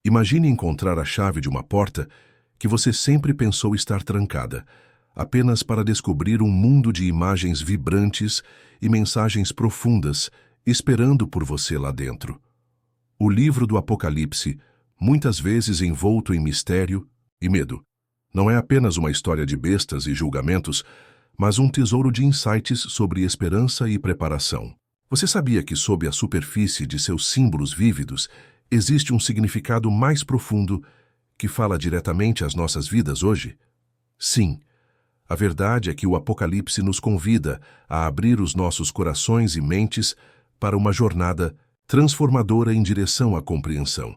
Imagine encontrar a chave de uma porta que você sempre pensou estar trancada, apenas para descobrir um mundo de imagens vibrantes e mensagens profundas esperando por você lá dentro. O livro do Apocalipse, muitas vezes envolto em mistério e medo, não é apenas uma história de bestas e julgamentos, mas um tesouro de insights sobre esperança e preparação. Você sabia que sob a superfície de seus símbolos vívidos existe um significado mais profundo que fala diretamente às nossas vidas hoje? Sim, a verdade é que o Apocalipse nos convida a abrir os nossos corações e mentes para uma jornada transformadora em direção à compreensão.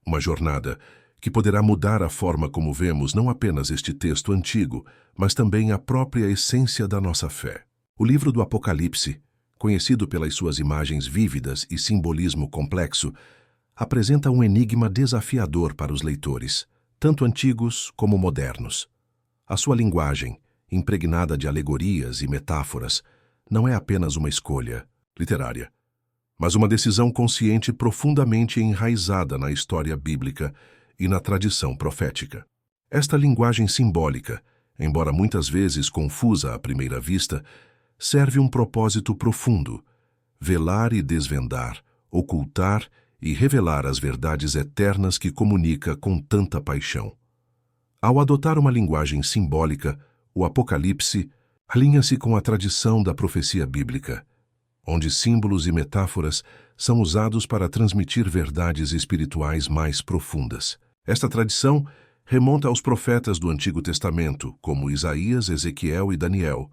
Uma jornada que poderá mudar a forma como vemos não apenas este texto antigo, mas também a própria essência da nossa fé. O livro do Apocalipse, conhecido pelas suas imagens vívidas e simbolismo complexo, apresenta um enigma desafiador para os leitores, tanto antigos como modernos. A sua linguagem, impregnada de alegorias e metáforas, não é apenas uma escolha literária, mas uma decisão consciente profundamente enraizada na história bíblica e na tradição profética. Esta linguagem simbólica, embora muitas vezes confusa à primeira vista, serve um propósito profundo: velar e desvendar, ocultar e revelar as verdades eternas que comunica com tanta paixão. Ao adotar uma linguagem simbólica, o Apocalipse alinha-se com a tradição da profecia bíblica, onde símbolos e metáforas são usados para transmitir verdades espirituais mais profundas. Esta tradição remonta aos profetas do Antigo Testamento, como Isaías, Ezequiel e Daniel,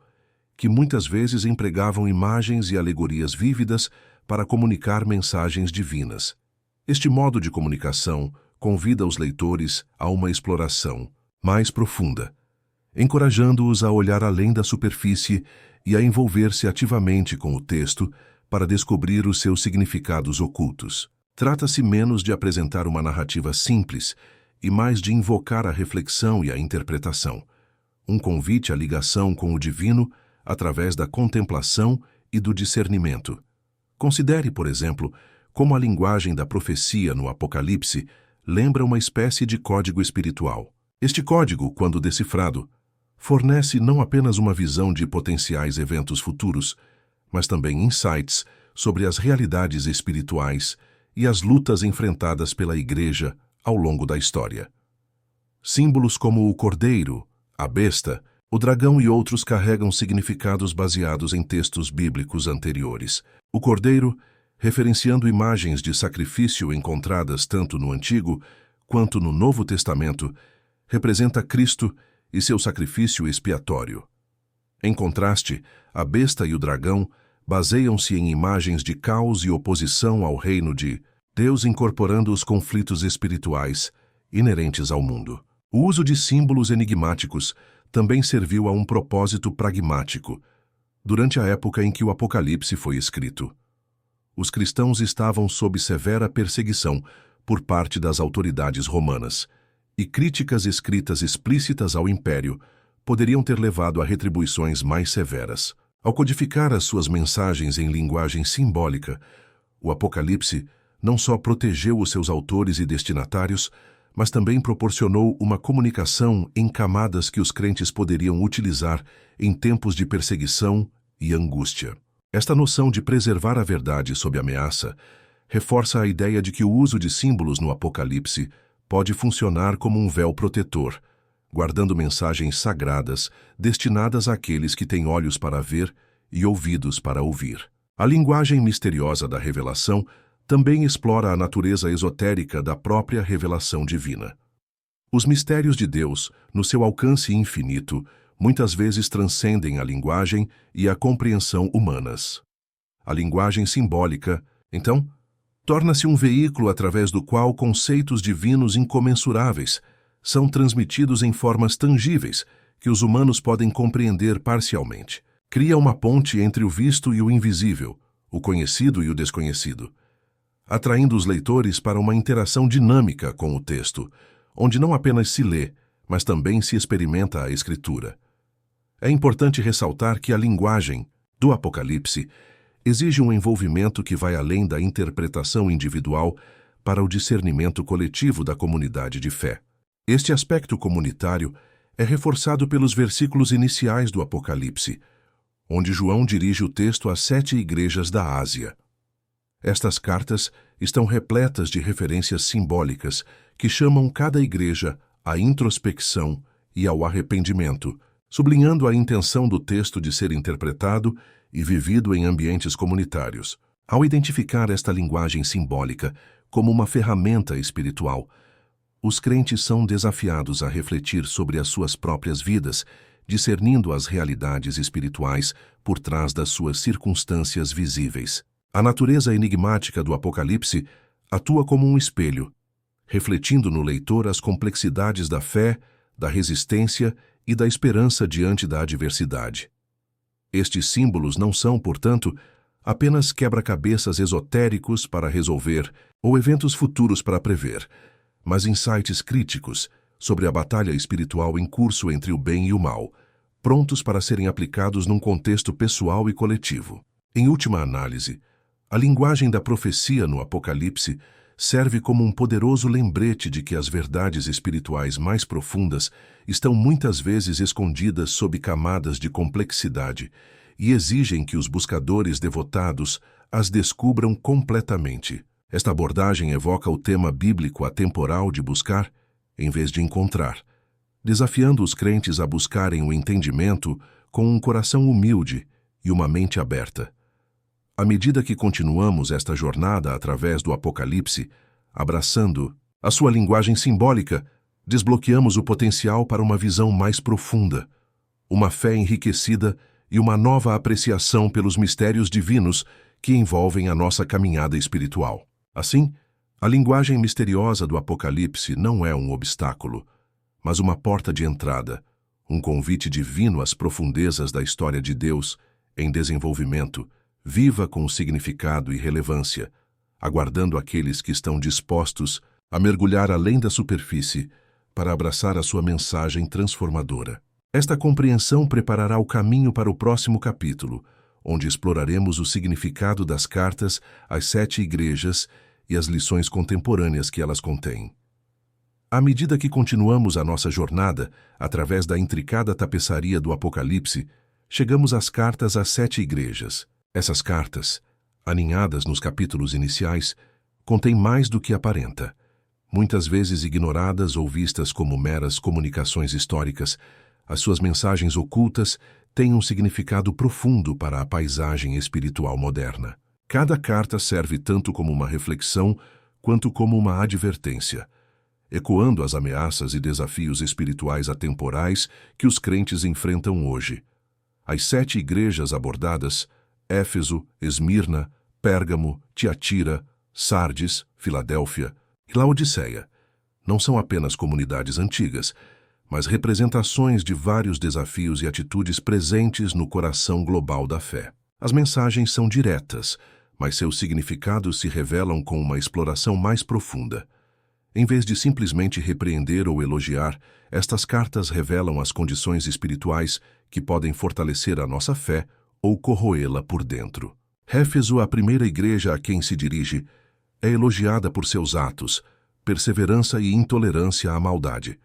que muitas vezes empregavam imagens e alegorias vívidas para comunicar mensagens divinas. Este modo de comunicação convida os leitores a uma exploração mais profunda, encorajando-os a olhar além da superfície e a envolver-se ativamente com o texto para descobrir os seus significados ocultos. Trata-se menos de apresentar uma narrativa simples e mais de invocar a reflexão e a interpretação, um convite à ligação com o divino através da contemplação e do discernimento. Considere, por exemplo, como a linguagem da profecia no Apocalipse lembra uma espécie de código espiritual. Este código, quando decifrado, fornece não apenas uma visão de potenciais eventos futuros, mas também insights sobre as realidades espirituais e as lutas enfrentadas pela Igreja ao longo da história. Símbolos como o cordeiro, a besta, o dragão e outros carregam significados baseados em textos bíblicos anteriores. O cordeiro, referenciando imagens de sacrifício encontradas tanto no Antigo quanto no Novo Testamento, representa Cristo e seu sacrifício expiatório. Em contraste, a besta e o dragão baseiam-se em imagens de caos e oposição ao reino de Deus, incorporando os conflitos espirituais inerentes ao mundo. O uso de símbolos enigmáticos também serviu a um propósito pragmático durante a época em que o Apocalipse foi escrito. Os cristãos estavam sob severa perseguição por parte das autoridades romanas, e críticas escritas explícitas ao império poderiam ter levado a retribuições mais severas. Ao codificar as suas mensagens em linguagem simbólica, o Apocalipse não só protegeu os seus autores e destinatários, mas também proporcionou uma comunicação em camadas que os crentes poderiam utilizar em tempos de perseguição e angústia. Esta noção de preservar a verdade sob ameaça reforça a ideia de que o uso de símbolos no Apocalipse pode funcionar como um véu protetor, guardando mensagens sagradas destinadas àqueles que têm olhos para ver e ouvidos para ouvir. A linguagem misteriosa da revelação também explora a natureza esotérica da própria revelação divina. Os mistérios de Deus, no seu alcance infinito, muitas vezes transcendem a linguagem e a compreensão humanas. A linguagem simbólica, então, torna-se um veículo através do qual conceitos divinos incomensuráveis são transmitidos em formas tangíveis que os humanos podem compreender parcialmente. Cria uma ponte entre o visto e o invisível, o conhecido e o desconhecido, atraindo os leitores para uma interação dinâmica com o texto, onde não apenas se lê, mas também se experimenta a Escritura. É importante ressaltar que a linguagem do Apocalipse exige um envolvimento que vai além da interpretação individual para o discernimento coletivo da comunidade de fé. Este aspecto comunitário é reforçado pelos versículos iniciais do Apocalipse, onde João dirige o texto às 7 igrejas da Ásia. Estas cartas estão repletas de referências simbólicas que chamam cada igreja à introspecção e ao arrependimento, sublinhando a intenção do texto de ser interpretado e vivido em ambientes comunitários. Ao identificar esta linguagem simbólica como uma ferramenta espiritual, os crentes são desafiados a refletir sobre as suas próprias vidas, discernindo as realidades espirituais por trás das suas circunstâncias visíveis. A natureza enigmática do Apocalipse atua como um espelho, refletindo no leitor as complexidades da fé, da resistência e da esperança diante da adversidade. Estes símbolos não são, portanto, apenas quebra-cabeças esotéricos para resolver ou eventos futuros para prever, mas insights críticos sobre a batalha espiritual em curso entre o bem e o mal, prontos para serem aplicados num contexto pessoal e coletivo. Em última análise, a linguagem da profecia no Apocalipse serve como um poderoso lembrete de que as verdades espirituais mais profundas estão muitas vezes escondidas sob camadas de complexidade e exigem que os buscadores devotados as descubram completamente. Esta abordagem evoca o tema bíblico atemporal de buscar, em vez de encontrar, desafiando os crentes a buscarem o entendimento com um coração humilde e uma mente aberta. À medida que continuamos esta jornada através do Apocalipse, abraçando a sua linguagem simbólica, desbloqueamos o potencial para uma visão mais profunda, uma fé enriquecida e uma nova apreciação pelos mistérios divinos que envolvem a nossa caminhada espiritual. Assim, a linguagem misteriosa do Apocalipse não é um obstáculo, mas uma porta de entrada, um convite divino às profundezas da história de Deus em desenvolvimento, viva com significado e relevância, aguardando aqueles que estão dispostos a mergulhar além da superfície para abraçar a sua mensagem transformadora. Esta compreensão preparará o caminho para o próximo capítulo, onde exploraremos o significado das cartas às 7 igrejas e as lições contemporâneas que elas contêm. À medida que continuamos a nossa jornada, através da intricada tapeçaria do Apocalipse, chegamos às cartas às 7 igrejas. Essas cartas, aninhadas nos capítulos iniciais, contêm mais do que aparenta. Muitas vezes ignoradas ou vistas como meras comunicações históricas, as suas mensagens ocultas têm um significado profundo para a paisagem espiritual moderna. Cada carta serve tanto como uma reflexão quanto como uma advertência, ecoando as ameaças e desafios espirituais atemporais que os crentes enfrentam hoje. As 7 igrejas abordadas, Éfeso, Esmirna, Pérgamo, Tiatira, Sardes, Filadélfia e Laodiceia, não são apenas comunidades antigas, mas representações de vários desafios e atitudes presentes no coração global da fé. As mensagens são diretas, mas seus significados se revelam com uma exploração mais profunda. Em vez de simplesmente repreender ou elogiar, estas cartas revelam as condições espirituais que podem fortalecer a nossa fé ou corroê-la por dentro. Éfeso, a primeira igreja a quem se dirige, é elogiada por seus atos, perseverança e intolerância à maldade.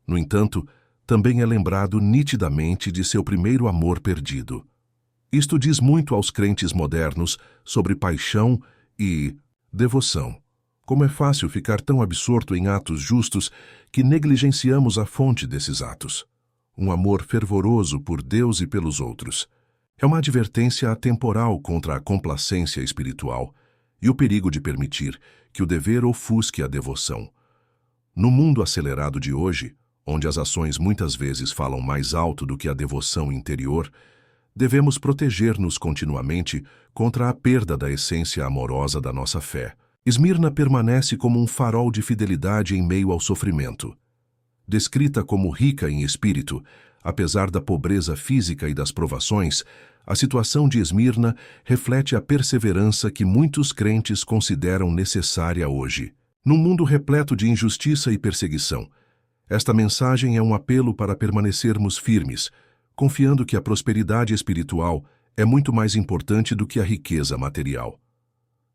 No entanto, também é lembrado nitidamente de seu primeiro amor perdido. Isto diz muito aos crentes modernos sobre paixão e devoção. Como é fácil ficar tão absorto em atos justos que negligenciamos a fonte desses atos. Um amor fervoroso por Deus e pelos outros. É uma advertência atemporal contra a complacência espiritual e o perigo de permitir que o dever ofusque a devoção. No mundo acelerado de hoje, onde as ações muitas vezes falam mais alto do que a devoção interior, devemos proteger-nos continuamente contra a perda da essência amorosa da nossa fé. Esmirna permanece como um farol de fidelidade em meio ao sofrimento. Descrita como rica em espírito, apesar da pobreza física e das provações, a situação de Esmirna reflete a perseverança que muitos crentes consideram necessária hoje. Num mundo repleto de injustiça e perseguição, esta mensagem é um apelo para permanecermos firmes, confiando que a prosperidade espiritual é muito mais importante do que a riqueza material.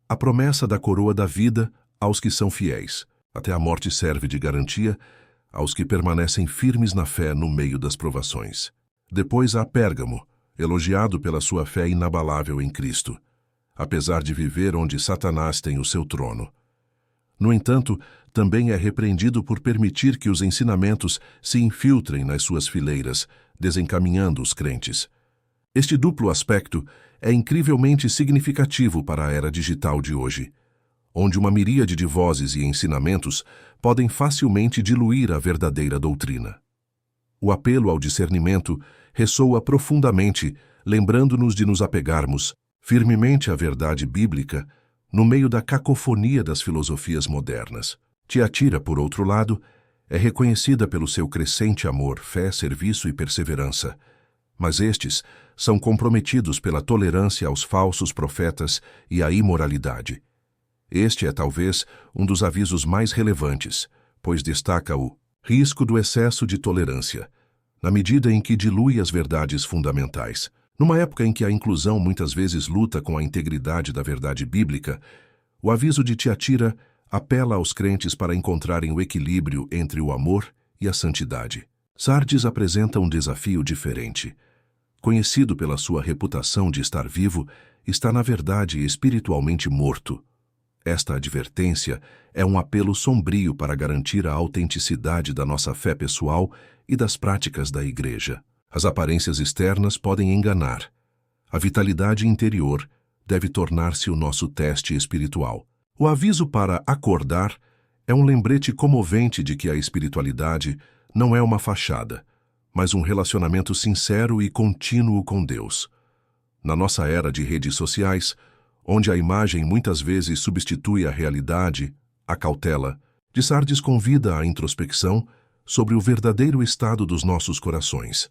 A promessa da coroa da vida, aos que são fiéis. Até a morte serve de garantia aos que permanecem firmes na fé no meio das provações. Depois há Pérgamo, elogiado pela sua fé inabalável em Cristo, apesar de viver onde Satanás tem o seu trono. No entanto, também é repreendido por permitir que os ensinamentos se infiltrem nas suas fileiras, desencaminhando os crentes. Este duplo aspecto é incrivelmente significativo para a era digital de hoje, onde uma miríade de vozes e ensinamentos podem facilmente diluir a verdadeira doutrina. O apelo ao discernimento ressoa profundamente, lembrando-nos de nos apegarmos firmemente à verdade bíblica no meio da cacofonia das filosofias modernas. Tiatira, por outro lado, é reconhecida pelo seu crescente amor, fé, serviço e perseverança, mas estes são comprometidos pela tolerância aos falsos profetas e à imoralidade. Este é talvez um dos avisos mais relevantes, pois destaca o risco do excesso de tolerância, na medida em que dilui as verdades fundamentais. Numa época em que a inclusão muitas vezes luta com a integridade da verdade bíblica, o aviso de Tiatira apela aos crentes para encontrarem o equilíbrio entre o amor e a santidade. Sardes apresenta um desafio diferente. Conhecido pela sua reputação de estar vivo, está na verdade espiritualmente morto. Esta advertência é um apelo sombrio para garantir a autenticidade da nossa fé pessoal e das práticas da Igreja. As aparências externas podem enganar. A vitalidade interior deve tornar-se o nosso teste espiritual. O aviso para acordar é um lembrete comovente de que a espiritualidade não é uma fachada, mas um relacionamento sincero e contínuo com Deus. Na nossa era de redes sociais, onde a imagem muitas vezes substitui a realidade, a cautela, de Sardes convida à introspecção sobre o verdadeiro estado dos nossos corações.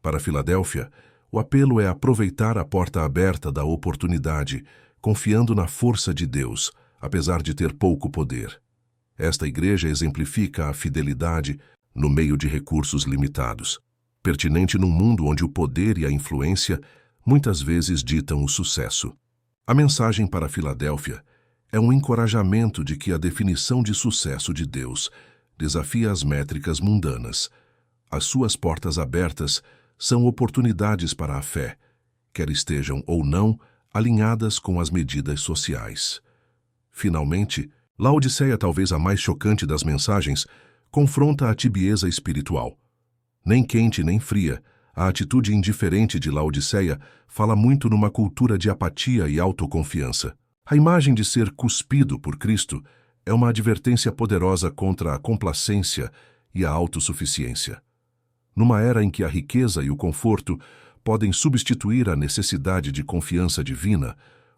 Para Filadélfia, o apelo é aproveitar a porta aberta da oportunidade, confiando na força de Deus, apesar de ter pouco poder. Esta igreja exemplifica a fidelidade no meio de recursos limitados, pertinente num mundo onde o poder e a influência muitas vezes ditam o sucesso. A mensagem para Filadélfia é um encorajamento de que a definição de sucesso de Deus desafia as métricas mundanas. As suas portas abertas são oportunidades para a fé, quer estejam ou não alinhadas com as medidas sociais. Finalmente, Laodiceia, talvez a mais chocante das mensagens, confronta a tibieza espiritual. Nem quente nem fria, a atitude indiferente de Laodiceia fala muito numa cultura de apatia e autoconfiança. A imagem de ser cuspido por Cristo é uma advertência poderosa contra a complacência e a autossuficiência. Numa era em que a riqueza e o conforto podem substituir a necessidade de confiança divina,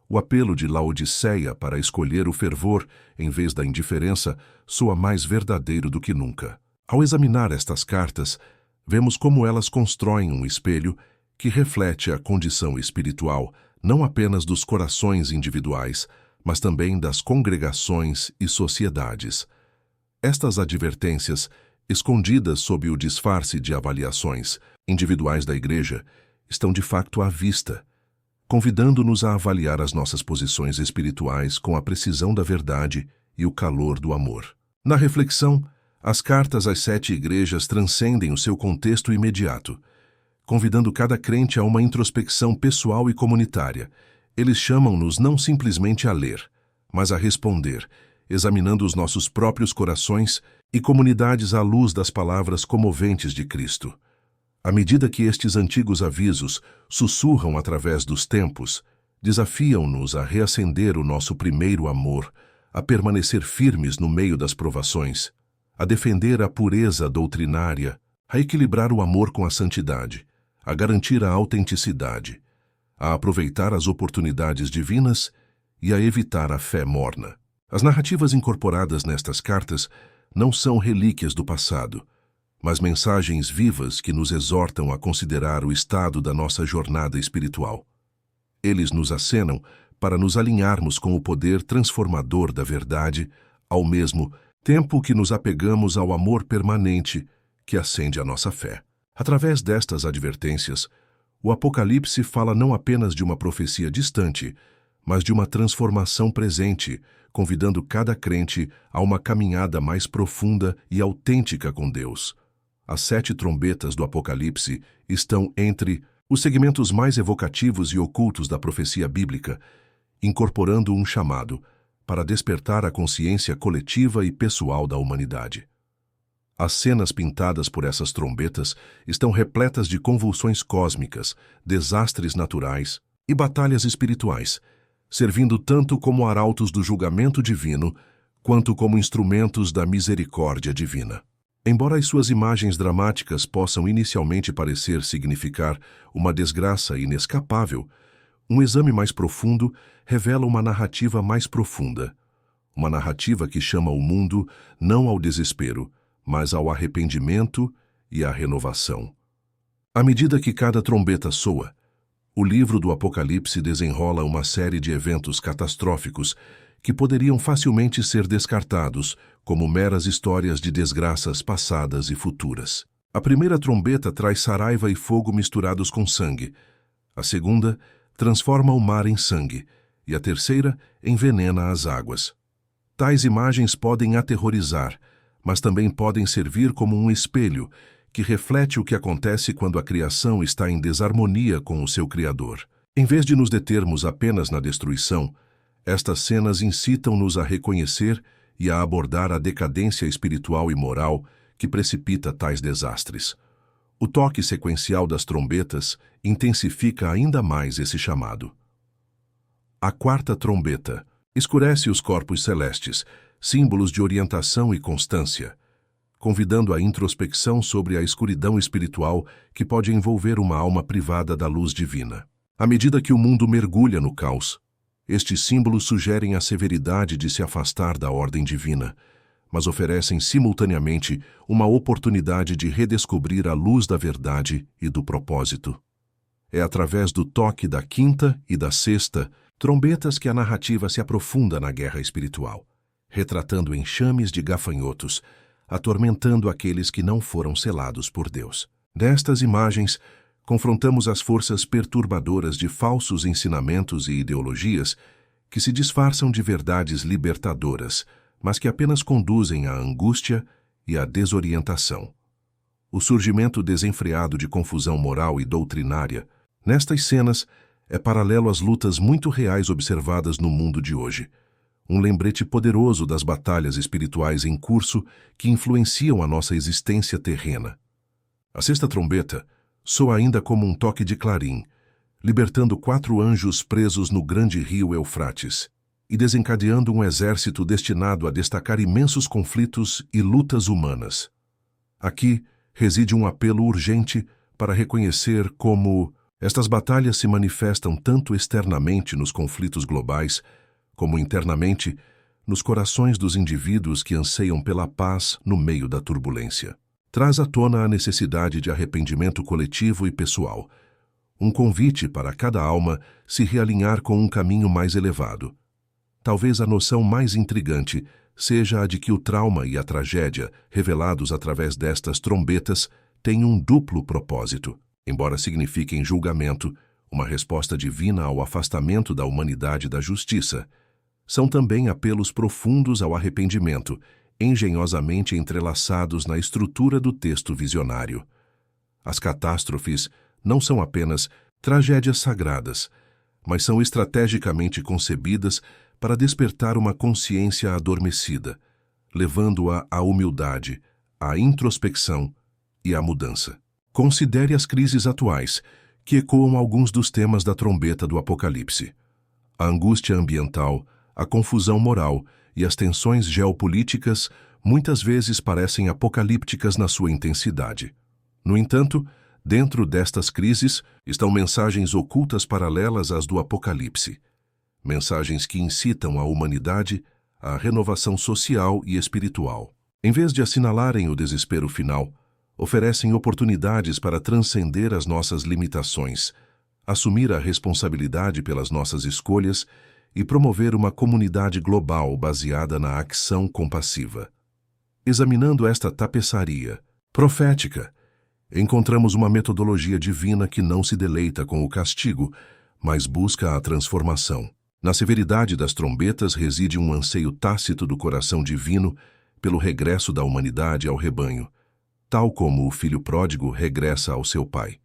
o apelo de Laodiceia para escolher o fervor em vez da indiferença soa mais verdadeiro do que nunca. Ao examinar estas cartas, vemos como elas constroem um espelho que reflete a condição espiritual não apenas dos corações individuais, mas também das congregações e sociedades. Estas advertências, escondidas sob o disfarce de avaliações individuais da Igreja, estão de fato à vista, convidando-nos a avaliar as nossas posições espirituais com a precisão da verdade e o calor do amor. Na reflexão, as cartas às 7 igrejas transcendem o seu contexto imediato, convidando cada crente a uma introspecção pessoal e comunitária. Eles chamam-nos não simplesmente a ler, mas a responder, examinando os nossos próprios corações e comunidades à luz das palavras comoventes de Cristo. À medida que estes antigos avisos sussurram através dos tempos, desafiam-nos a reacender o nosso primeiro amor, a permanecer firmes no meio das provações, a defender a pureza doutrinária, a equilibrar o amor com a santidade, a garantir a autenticidade, a aproveitar as oportunidades divinas e a evitar a fé morna. As narrativas incorporadas nestas cartas não são relíquias do passado, mas mensagens vivas que nos exortam a considerar o estado da nossa jornada espiritual. Eles nos acenam para nos alinharmos com o poder transformador da verdade, ao mesmo tempo que nos apegamos ao amor permanente que acende a nossa fé. Através destas advertências, o Apocalipse fala não apenas de uma profecia distante, mas de uma transformação presente, convidando cada crente a uma caminhada mais profunda e autêntica com Deus. As 7 trombetas do Apocalipse estão entre os segmentos mais evocativos e ocultos da profecia bíblica, incorporando um chamado para despertar a consciência coletiva e pessoal da humanidade. As cenas pintadas por essas trombetas estão repletas de convulsões cósmicas, desastres naturais e batalhas espirituais, servindo tanto como arautos do julgamento divino, quanto como instrumentos da misericórdia divina. Embora as suas imagens dramáticas possam inicialmente parecer significar uma desgraça inescapável, um exame mais profundo revela uma narrativa mais profunda. Uma narrativa que chama o mundo não ao desespero, mas ao arrependimento e à renovação. À medida que cada trombeta soa, o livro do Apocalipse desenrola uma série de eventos catastróficos que poderiam facilmente ser descartados como meras histórias de desgraças passadas e futuras. A primeira trombeta traz saraiva e fogo misturados com sangue. A segunda transforma o mar em sangue, e a terceira envenena as águas. Tais imagens podem aterrorizar, mas também podem servir como um espelho que reflete o que acontece quando a criação está em desarmonia com o seu Criador. Em vez de nos determos apenas na destruição, estas cenas incitam-nos a reconhecer e a abordar a decadência espiritual e moral que precipita tais desastres. O toque sequencial das trombetas intensifica ainda mais esse chamado. A quarta trombeta escurece os corpos celestes, símbolos de orientação e constância, convidando a introspecção sobre a escuridão espiritual que pode envolver uma alma privada da luz divina. À medida que o mundo mergulha no caos, estes símbolos sugerem a severidade de se afastar da ordem divina, mas oferecem simultaneamente uma oportunidade de redescobrir a luz da verdade e do propósito. É através do toque da quinta e da sexta trombetas que a narrativa se aprofunda na guerra espiritual, retratando enxames de gafanhotos, atormentando aqueles que não foram selados por Deus. Nestas imagens, confrontamos as forças perturbadoras de falsos ensinamentos e ideologias que se disfarçam de verdades libertadoras, mas que apenas conduzem à angústia e à desorientação. O surgimento desenfreado de confusão moral e doutrinária nestas cenas é paralelo às lutas muito reais observadas no mundo de hoje, um lembrete poderoso das batalhas espirituais em curso que influenciam a nossa existência terrena. A sexta trombeta soa ainda como um toque de clarim, libertando 4 anjos presos no grande rio Eufrates e desencadeando um exército destinado a destacar imensos conflitos e lutas humanas. Aqui reside um apelo urgente para reconhecer como estas batalhas se manifestam tanto externamente nos conflitos globais, como internamente nos corações dos indivíduos que anseiam pela paz no meio da turbulência. Traz à tona a necessidade de arrependimento coletivo e pessoal, um convite para cada alma se realinhar com um caminho mais elevado. Talvez a noção mais intrigante seja a de que o trauma e a tragédia, revelados através destas trombetas, têm um duplo propósito. Embora signifiquem julgamento, uma resposta divina ao afastamento da humanidade da justiça, são também apelos profundos ao arrependimento, engenhosamente entrelaçados na estrutura do texto visionário. As catástrofes não são apenas tragédias sagradas, mas são estrategicamente concebidas para despertar uma consciência adormecida, levando-a à humildade, à introspecção e à mudança. Considere as crises atuais, que ecoam alguns dos temas da trombeta do Apocalipse. A angústia ambiental, a confusão moral e as tensões geopolíticas muitas vezes parecem apocalípticas na sua intensidade. No entanto, dentro destas crises estão mensagens ocultas paralelas às do Apocalipse. Mensagens que incitam a humanidade à renovação social e espiritual. Em vez de assinalarem o desespero final, oferecem oportunidades para transcender as nossas limitações, assumir a responsabilidade pelas nossas escolhas e promover uma comunidade global baseada na ação compassiva. Examinando esta tapeçaria profética, encontramos uma metodologia divina que não se deleita com o castigo, mas busca a transformação. Na severidade das trombetas reside um anseio tácito do coração divino pelo regresso da humanidade ao rebanho, tal como o filho pródigo regressa ao seu pai.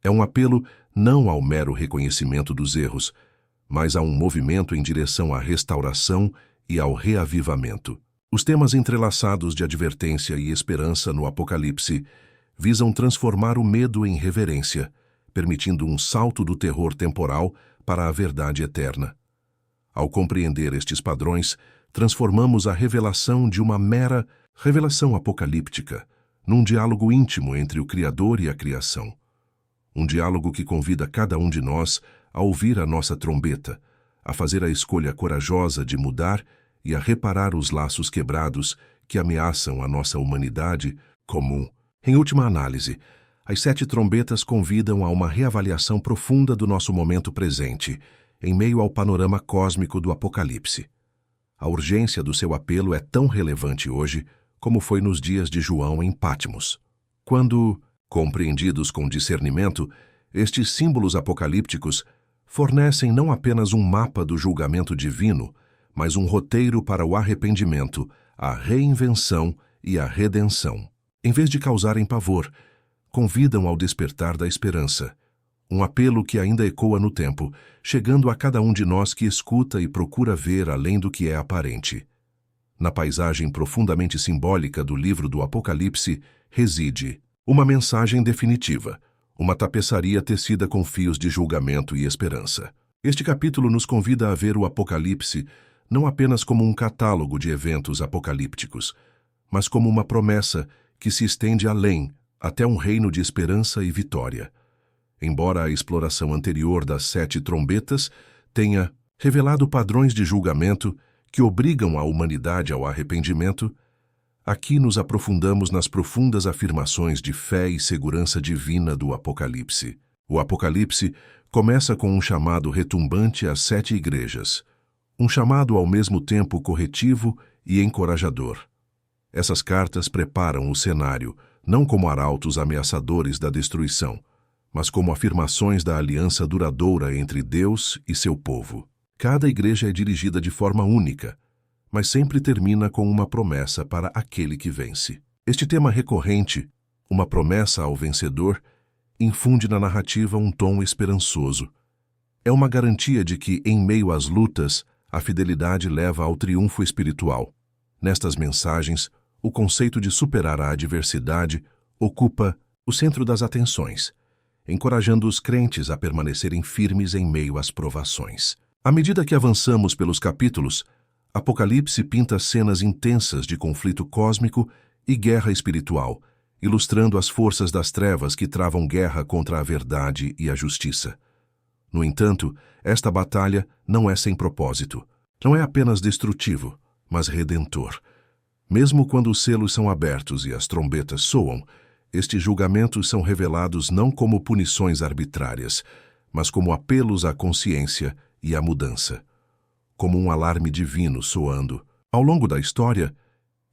É um apelo não ao mero reconhecimento dos erros, mas a um movimento em direção à restauração e ao reavivamento. Os temas entrelaçados de advertência e esperança no Apocalipse visam transformar o medo em reverência, permitindo um salto do terror temporal para a verdade eterna. Ao compreender estes padrões, transformamos a revelação de uma mera revelação apocalíptica num diálogo íntimo entre o Criador e a criação. Um diálogo que convida cada um de nós a ouvir a nossa trombeta, a fazer a escolha corajosa de mudar e a reparar os laços quebrados que ameaçam a nossa humanidade comum. Em última análise, as 7 trombetas convidam a uma reavaliação profunda do nosso momento presente, em meio ao panorama cósmico do Apocalipse. A urgência do seu apelo é tão relevante hoje como foi nos dias de João em Patmos. Quando, compreendidos com discernimento, estes símbolos apocalípticos fornecem não apenas um mapa do julgamento divino, mas um roteiro para o arrependimento, a reinvenção e a redenção. Em vez de causarem pavor, convidam ao despertar da esperança, um apelo que ainda ecoa no tempo, chegando a cada um de nós que escuta e procura ver além do que é aparente. Na paisagem profundamente simbólica do livro do Apocalipse reside uma mensagem definitiva, uma tapeçaria tecida com fios de julgamento e esperança. Este capítulo nos convida a ver o Apocalipse não apenas como um catálogo de eventos apocalípticos, mas como uma promessa que se estende além, até um reino de esperança e vitória. Embora a exploração anterior das 7 trombetas tenha revelado padrões de julgamento que obrigam a humanidade ao arrependimento, aqui nos aprofundamos nas profundas afirmações de fé e segurança divina do Apocalipse. O Apocalipse começa com um chamado retumbante às 7 igrejas, um chamado ao mesmo tempo corretivo e encorajador. Essas cartas preparam o cenário, não como arautos ameaçadores da destruição, mas como afirmações da aliança duradoura entre Deus e seu povo. Cada igreja é dirigida de forma única, mas sempre termina com uma promessa para aquele que vence. Este tema recorrente, uma promessa ao vencedor, infunde na narrativa um tom esperançoso. É uma garantia de que, em meio às lutas, a fidelidade leva ao triunfo espiritual. Nestas mensagens, o conceito de superar a adversidade ocupa o centro das atenções, encorajando os crentes a permanecerem firmes em meio às provações. À medida que avançamos pelos capítulos, Apocalipse pinta cenas intensas de conflito cósmico e guerra espiritual, ilustrando as forças das trevas que travam guerra contra a verdade e a justiça. No entanto, esta batalha não é sem propósito. Não é apenas destrutivo, mas redentor. Mesmo quando os selos são abertos e as trombetas soam, estes julgamentos são revelados não como punições arbitrárias, mas como apelos à consciência e à mudança. Como um alarme divino soando. Ao longo da história,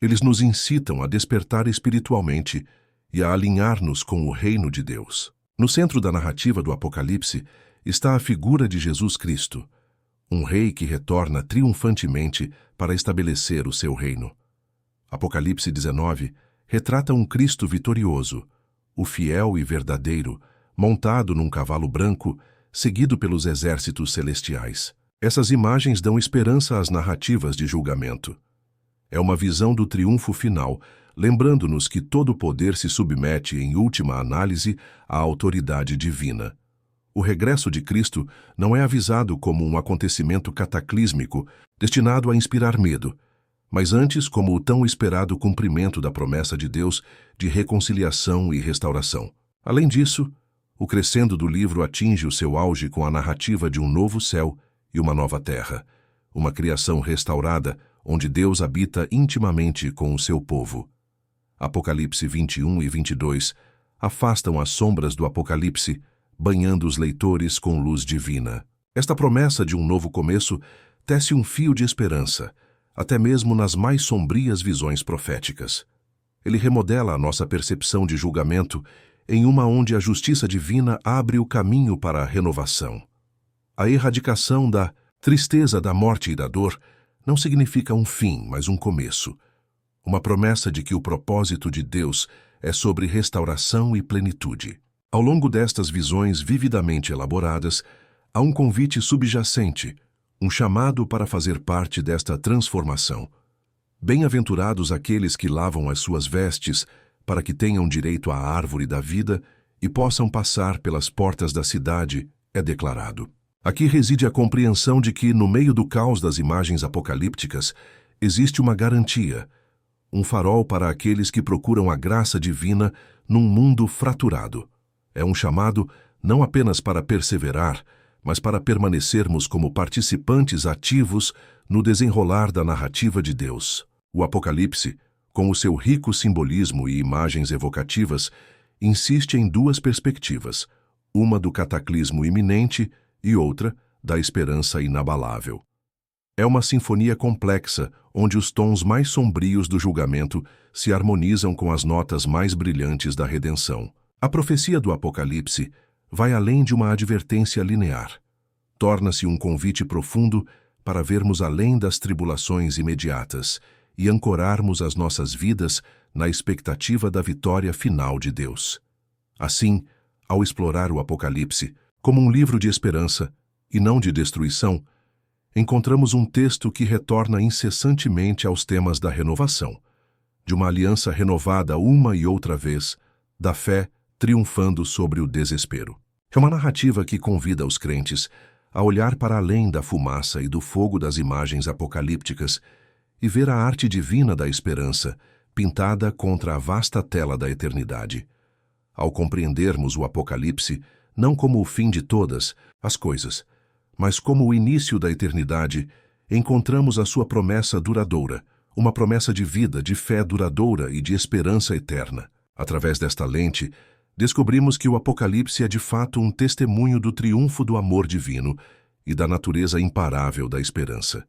eles nos incitam a despertar espiritualmente e a alinhar-nos com o reino de Deus. No centro da narrativa do Apocalipse está a figura de Jesus Cristo, um rei que retorna triunfantemente para estabelecer o seu reino. Apocalipse 19 retrata um Cristo vitorioso, o fiel e verdadeiro, montado num cavalo branco, seguido pelos exércitos celestiais. Essas imagens dão esperança às narrativas de julgamento. É uma visão do triunfo final, lembrando-nos que todo o poder se submete, em última análise, à autoridade divina. O regresso de Cristo não é avisado como um acontecimento cataclísmico destinado a inspirar medo, mas antes como o tão esperado cumprimento da promessa de Deus de reconciliação e restauração. Além disso, o crescendo do livro atinge o seu auge com a narrativa de um novo céu e uma nova terra, uma criação restaurada onde Deus habita intimamente com o seu povo. Apocalipse 21 e 22 afastam as sombras do Apocalipse, banhando os leitores com luz divina. Esta promessa de um novo começo tece um fio de esperança, até mesmo nas mais sombrias visões proféticas. Ele remodela a nossa percepção de julgamento em uma onde a justiça divina abre o caminho para a renovação. A erradicação da Tristeza da morte e da dor não significa um fim, mas um começo. Uma promessa de que o propósito de Deus é sobre restauração e plenitude. Ao longo destas visões vividamente elaboradas, há um convite subjacente, um chamado para fazer parte desta transformação. Bem-aventurados aqueles que lavam as suas vestes, para que tenham direito à árvore da vida e possam passar pelas portas da cidade, é declarado. Aqui reside a compreensão de que, no meio do caos das imagens apocalípticas, existe uma garantia, um farol para aqueles que procuram a graça divina num mundo fraturado. É um chamado não apenas para perseverar, mas para permanecermos como participantes ativos no desenrolar da narrativa de Deus. O Apocalipse, com o seu rico simbolismo e imagens evocativas, insiste em duas perspectivas, uma do cataclismo iminente e outra da esperança inabalável. É uma sinfonia complexa, onde os tons mais sombrios do julgamento se harmonizam com as notas mais brilhantes da redenção. A profecia do Apocalipse vai além de uma advertência linear. Torna-se um convite profundo para vermos além das tribulações imediatas e ancorarmos as nossas vidas na expectativa da vitória final de Deus. Assim, ao explorar o Apocalipse como um livro de esperança e não de destruição, encontramos um texto que retorna incessantemente aos temas da renovação, de uma aliança renovada uma e outra vez, da fé triunfando sobre o desespero. É uma narrativa que convida os crentes a olhar para além da fumaça e do fogo das imagens apocalípticas e ver a arte divina da esperança pintada contra a vasta tela da eternidade. Ao compreendermos o Apocalipse não como o fim de todas as coisas, mas como o início da eternidade, encontramos a sua promessa duradoura, uma promessa de vida, de fé duradoura e de esperança eterna. Através desta lente, descobrimos que o Apocalipse é de fato um testemunho do triunfo do amor divino e da natureza imparável da esperança.